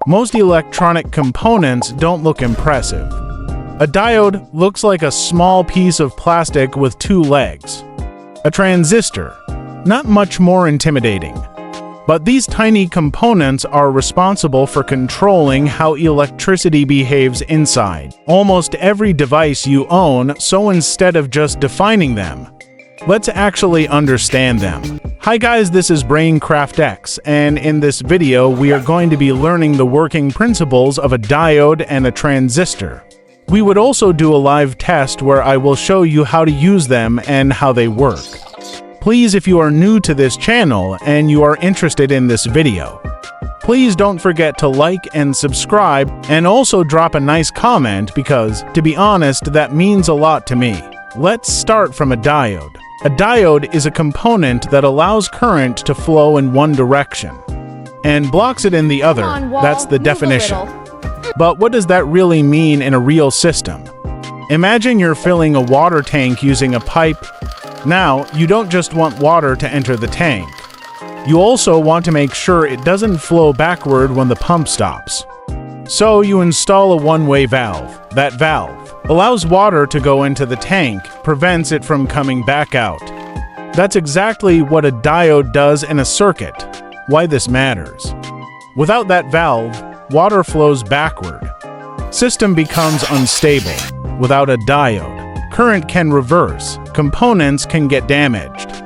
Most electronic components don't look impressive. A diode looks like a small piece of plastic with two legs. A transistor, not much more intimidating. But these tiny components are responsible for controlling how electricity behaves inside almost every device you own, so instead of just defining them, let's actually understand them. Hi guys, this is BrainCraftX, and in this video we are going to be learning the working principles of a diode and a transistor. We would also do a live test where I will show you how to use them and how they work. Please, if you are new to this channel and you are interested in this video, please don't forget to like and subscribe and also drop a nice comment because, to be honest, that means a lot to me. Let's start from a diode. A diode is a component that allows current to flow in one direction and blocks it in the other. That's the definition. But what does that really mean in a real system? Imagine you're filling a water tank using a pipe. Now, you don't just want water to enter the tank. You also want to make sure it doesn't flow backward when the pump stops. So you install a one-way valve. That valve allows water to go into the tank, prevents it from coming back out. That's exactly what a diode does in a circuit. Why this matters. Without that valve, water flows backward. System becomes unstable. Without a diode, current can reverse, components can get damaged.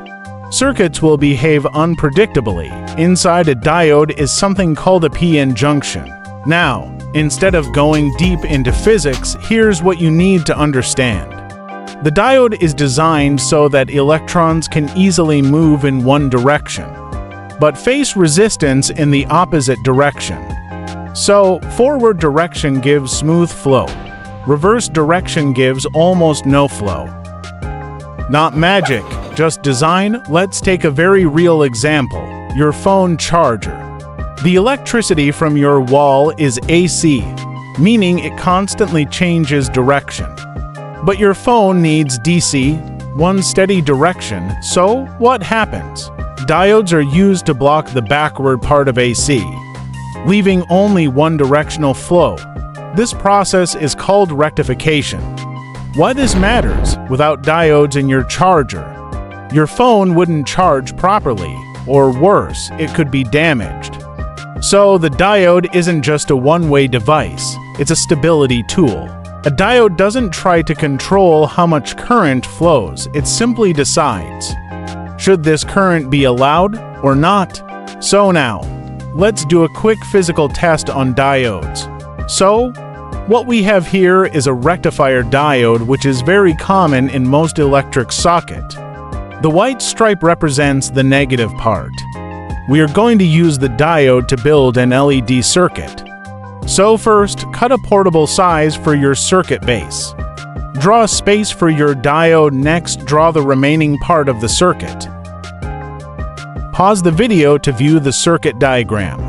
Circuits will behave unpredictably. Inside a diode is something called a p-n junction. Now, instead of going deep into physics, here's what you need to understand. The diode is designed so that electrons can easily move in one direction, but face resistance in the opposite direction. So, forward direction gives smooth flow. Reverse direction gives almost no flow. Not magic, just design. Let's take a very real example, your phone charger. The electricity from your wall is AC, meaning it constantly changes direction. But your phone needs DC, one steady direction, so what happens? Diodes are used to block the backward part of AC, leaving only one directional flow. This process is called rectification. Why this matters? Without diodes in your charger, your phone wouldn't charge properly, or worse, it could be damaged. So the diode isn't just a one-way device, it's a stability tool. A diode doesn't try to control how much current flows, it simply decides. Should this current be allowed or not? So now, let's do a quick physical test on diodes. So, what we have here is a rectifier diode, which is very common in most electric socket. The white stripe represents the negative part. We are going to use the diode to build an LED circuit. So first, cut a portable size for your circuit base. Draw a space for your diode. Next, draw the remaining part of the circuit. Pause the video to view the circuit diagram.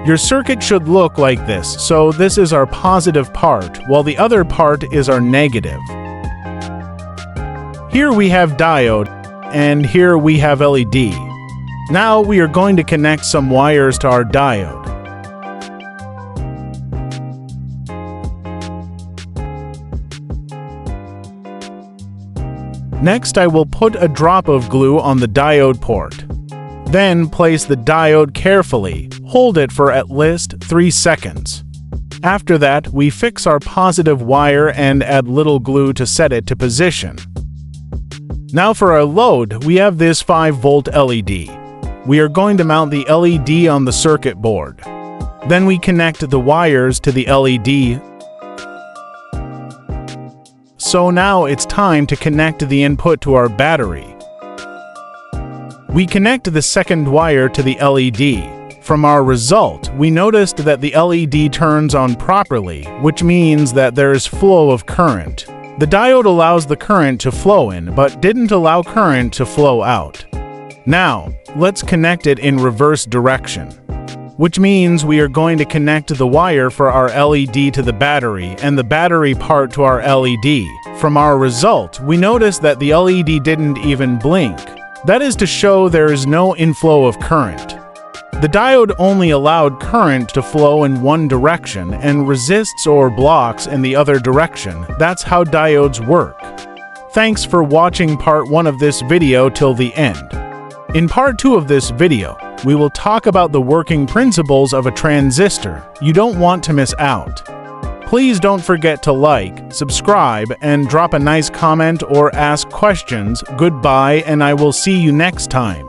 Your circuit should look like this, so this is our positive part, while the other part is our negative. Here we have diode, and here we have LED. Now we are going to connect some wires to our diode. Next, I will put a drop of glue on the diode port. Then place the diode carefully. Hold it for at least 3 seconds. After that, we fix our positive wire and add little glue to set it to position. Now for our load, we have this 5-volt LED. We are going to mount the LED on the circuit board. Then we connect the wires to the LED. So now it's time to connect the input to our battery. We connect the second wire to the LED. From our result, we noticed that the LED turns on properly, which means that there is flow of current. The diode allows the current to flow in, but didn't allow current to flow out. Now, let's connect it in reverse direction. which means we are going to connect the wire for our LED to the battery and the battery part to our LED. From our result, we notice that the LED didn't even blink. That is to show there is no inflow of current. The diode only allowed current to flow in one direction and resists or blocks in the other direction. That's how diodes work. Thanks for watching part 1 of this video till the end. In part 2 of this video, we will talk about the working principles of a transistor. You don't want to miss out. Please don't forget to like, subscribe, and drop a nice comment or ask questions. Goodbye, and I will see you next time.